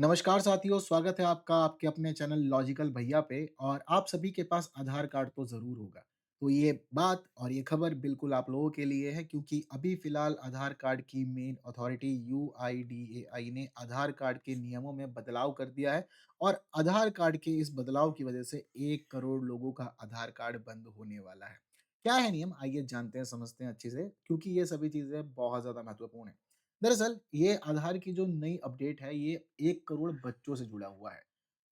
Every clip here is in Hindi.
नमस्कार साथियों, स्वागत है आपका आपके अपने चैनल लॉजिकल भैया पे और आप सभी के पास आधार कार्ड तो ज़रूर होगा। तो ये बात और ये खबर बिल्कुल आप लोगों के लिए है क्योंकि अभी फ़िलहाल आधार कार्ड की मेन अथॉरिटी यूआईडीएआई ने आधार कार्ड के नियमों में बदलाव कर दिया है और आधार कार्ड के इस बदलाव की वजह से 1 करोड़ लोगों का आधार कार्ड बंद होने वाला है। क्या है नियम? आइए जानते हैं, समझते हैं अच्छे से क्योंकि ये सभी चीज़ें बहुत ज़्यादा महत्वपूर्ण हैं। दरअसल ये आधार की जो नई अपडेट है ये 1 करोड़ बच्चों से जुड़ा हुआ है।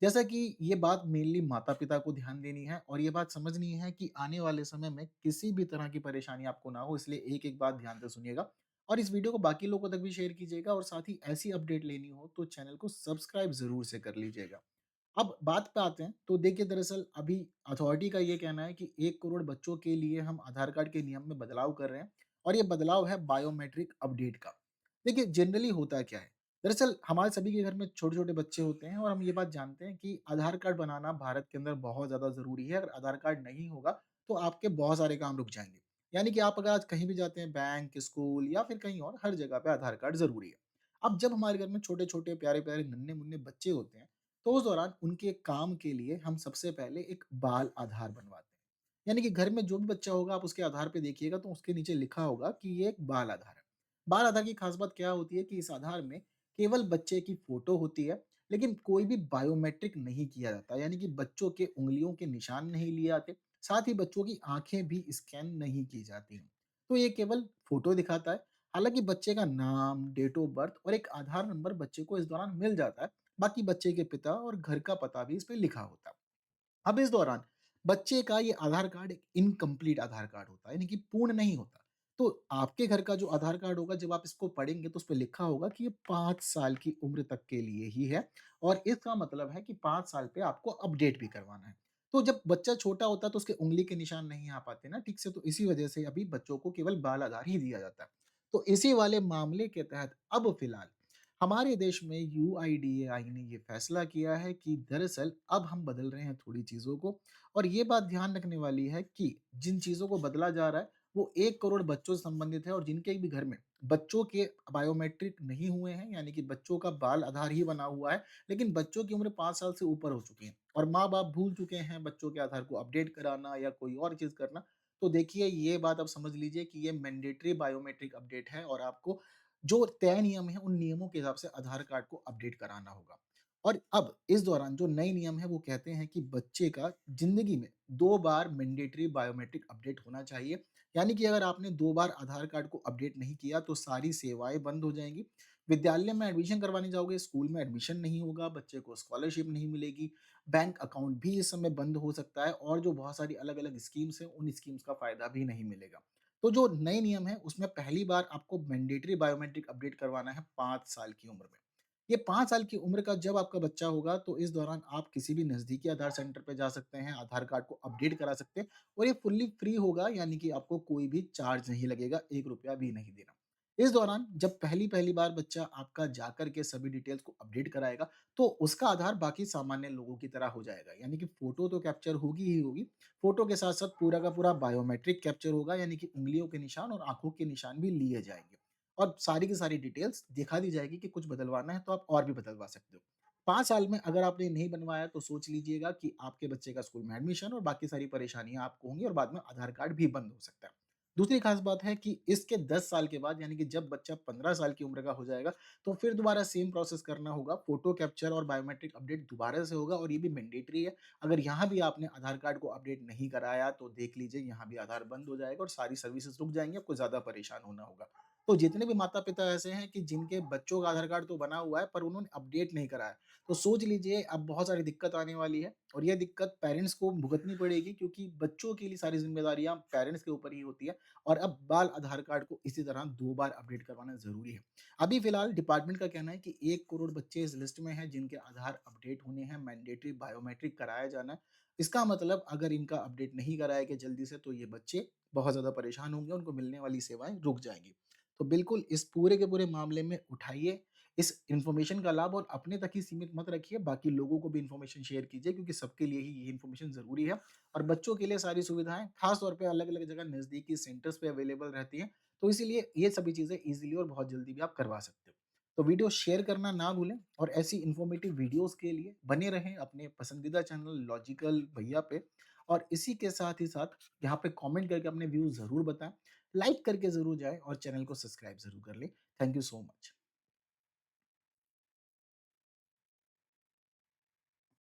जैसा कि ये बात मेनली माता-पिता को ध्यान देनी है और ये बात समझनी है कि आने वाले समय में किसी भी तरह की परेशानी आपको ना हो, इसलिए एक-एक बात ध्यान से सुनिएगा और इस वीडियो को बाकी लोगों तक भी शेयर कीजिएगा और साथ ही ऐसी अपडेट लेनी हो तो चैनल को सब्सक्राइब ज़रूर से कर लीजिएगा। अब बात पे आते हैं, तो देखिए दरअसल अभी अथॉरिटी का ये कहना है कि 1 करोड़ बच्चों के लिए हम आधार कार्ड के नियम में बदलाव कर रहे हैं और ये बदलाव है बायोमेट्रिक अपडेट का। देखिए जनरली होता क्या है, दरअसल हमारे सभी के घर में छोटे-छोटे बच्चे होते हैं और हम ये बात जानते हैं कि आधार कार्ड बनाना भारत के अंदर बहुत ज़्यादा ज़रूरी है। अगर आधार कार्ड नहीं होगा, तो आपके बहुत सारे काम रुक जाएँगे। यानी कि आप अगर आज कहीं भी जाते हैं बैंक, स्कूल या फिर कहीं और, हर जगह पे आधार कार्ड ज़रूरी है। अब जब हमारे घर में छोटे-छोटे, प्यारे-प्यारे, नन्हे-मुन्ने बच्चे होते हैं, तो उस दौरान उनके काम के लिए हम सबसे पहले एक बाल आधार बनवाते हैं। यानी कि घर में जो भी बच्चा होगा आप उसके आधार पे देखिएगा तो उसके नीचे लिखा होगा कि ये एक बाल आधार है। बाल आधार की खास बात क्या होती है कि इस आधार में केवल बच्चे की फोटो होती है, लेकिन कोई भी बायोमेट्रिक नहीं किया जाता, यानी कि बच्चों के उँगलियों के निशान नहीं लिए जाते, साथ ही बच्चों की आँखें भी स्कैन नहीं की जाती हैं। तो ये केवल फोटो दिखाता है, हालाँकि बच्चे का नाम, डेट ऑफ बर्थ और एक आधार नंबर बच्चे को इस दौरान मिल जाता है, बाकी बच्चे के पिता और घर का पता भी इस पे लिखा होता है। अब इस दौरान बच्चे का ये आधार कार्ड एक इनकम्प्लीट आधार कार्ड होता है, यानी कि पूर्ण नहीं होता। तो आपके घर का जो आधार कार्ड होगा जब आप इसको पढ़ेंगे तो उसपे लिखा होगा कि ये 5 साल की उम्र तक के लिए ही है और इसका मतलब है कि 5 साल पे आपको अपडेट भी करवाना है। तो जब बच्चा छोटा होता है तो उसके उँगली के निशान नहीं आ पाते ना ठीक से, तो इसी वजह से अभी बच्चों को केवल बाल आधार ही दिया जाता है। तो इसी वाले मामले के तहत अब फिलहाल हमारे देश में यूआईडीएआई ने ये फैसला किया है कि दरअसल अब हम बदल रहे हैं थोड़ी चीज़ों को और ये बात ध्यान रखने वाली है कि जिन चीज़ों को बदला जा रहा है, वो 1 करोड़ बच्चों से संबंधित है और जिनके भी घर में बच्चों के बायोमेट्रिक नहीं हुए हैं, यानी कि बच्चों का बाल आधार ही बना हुआ है, लेकिन बच्चों की उम्र 5 साल से ऊपर हो चुकी है और माँ-बाप भूल चुके हैं बच्चों के आधार को अपडेट कराना या कोई और चीज़ करना। तो देखिए ये बात आप समझ लीजिए कि ये मैंडेटरी बायोमेट्रिक अपडेट है और आपको जो तय नियम हैं, उन नियमों के हिसाब से आधार कार्ड को अपडेट कराना होगा। और अब इस दौरान जो नए नियम है वो कहते हैं कि बच्चे का ज़िंदगी में 2 बार मैंडेटरी बायोमेट्रिक अपडेट होना चाहिए। यानी कि अगर आपने 2 बार आधार कार्ड को अपडेट नहीं किया तो सारी सेवाएँ बंद हो जाएँगी। विद्यालय में एडमिशन करवाने जाओगे, स्कूल में एडमिशन नहीं होगा, बच्चे को स्कॉलरशिप नहीं मिलेगी, बैंक अकाउंट भी इस समय बंद हो सकता है और जो बहुत सारी अलग-अलग स्कीम्स हैं, उन स्कीम्स का फ़ायदा भी नहीं मिलेगा। तो जो नए नियम हैं उसमें पहली बार आपको मैंडेटरी बायोमेट्रिक अपडेट करवाना है 5 साल की उम्र में। ये 5 साल की उम्र का जब आपका बच्चा होगा तो इस दौरान आप किसी भी नज़दीकी आधार सेंटर पे जा सकते हैं, आधार कार्ड को अपडेट करा सकते हैं और ये फुल्ली फ्री होगा, यानी कि आपको कोई भी चार्ज नहीं लगेगा, ₹1 भी नहीं देना। इस दौरान जब पहली-पहली बार बच्चा आपका जाकर के सभी डिटेल्स को अपडेट कराएगा, तो उसका आधार बाकी सामान्य लोगों की तरह हो जाएगा। यानी कि फ़ोटो तो कैप्चर होगी ही होगी, फ़ोटो के साथ-साथ पूरा का पूरा बायोमेट्रिक कैप्चर होगा, यानी कि उँगलियों के निशान और आँखों के निशान भी लिए जाएँगे। और सारी की सारी डिटेल्स दिखा दी जाएगी कि कुछ बदलवाना है तो आप और भी बदलवा सकते हो। 5 साल में अगर आपने नहीं बनवाया तो सोच लीजिएगा कि आपके बच्चे का स्कूल में एडमिशन और बाकी सारी परेशानियाँ आपको होंगी और बाद में आधार कार्ड भी बंद हो सकता है। दूसरी खास बात है कि इसके 10 साल के बाद, यानी कि जब बच्चा 15 साल की उम्र का हो जाएगा, तो फिर दोबारा सेम प्रोसेस करना होगा। फ़ोटो कैप्चर और बायोमेट्रिक अपडेट दोबारा से होगा और ये भी मैंडेटरी है। अगर यहाँ भी आपने आधार कार्ड को अपडेट नहीं कराया तो देख लीजिए यहाँ भी आधार बंद हो जाएगा और सारी सर्विसेज़ रुक जाएँगी, आपको ज़्यादा परेशान होना होगा। तो जितने भी माता-पिता ऐसे हैं कि जिनके बच्चों का आधार कार्ड तो बना हुआ है पर उन्होंने अपडेट नहीं कराया, तो सोच लीजिए अब बहुत सारी दिक्कत आने वाली है और ये दिक्कत पेरेंट्स को भुगतनी पड़ेगी क्योंकि बच्चों के लिए सारी ज़िम्मेदारियाँ पेरेंट्स के ऊपर ही होती है और अब बाल आधार कार्ड को इसी तरह 2 बार अपडेट करवाना ज़रूरी है। अभी फ़िलहाल डिपार्टमेंट का कहना है कि 1 करोड़ बच्चे इस लिस्ट में हैं जिनके आधार अपडेट होने हैं, मैंडेटरी बायोमेट्रिक कराया जाना है। इसका मतलब अगर इनका अपडेट नहीं कराया गया जल्दी से तो ये बच्चे बहुत ज़्यादा परेशान होंगे, उनको मिलने वाली सेवाएँ रुक जाएँगी। तो बिल्कुल इस पूरे के पूरे मामले में उठाइए इस इन्फॉर्मेशन का लाभ और अपने तक ही सीमित मत रखिए, बाकी लोगों को भी इन्फॉर्मेशन शेयर कीजिए क्योंकि सबके लिए ही ये इन्फॉर्मेशन ज़रूरी है और बच्चों के लिए सारी सुविधाएँ खास तौर पे अलग-अलग जगह नज़दीकी सेंटर्स पे अवेलेबल रहती हैं, तो इसीलिए ये सभी चीज़ें ईज़िली और बहुत जल्दी भी आप करवा सकते हो। तो वीडियो शेयर करना ना भूलें और ऐसी इन्फॉर्मेटिव वीडियोज़ के लिए बने रहें अपने पसंदीदा चैनल लॉजिकल भैया पे और इसी के साथ ही साथ यहाँ पे कमेंट करके अपने व्यूज़ ज़रूर बताएँ, लाइक करके ज़रूर जाएँ और चैनल को सब्सक्राइब ज़रूर कर लें। Thank you so much.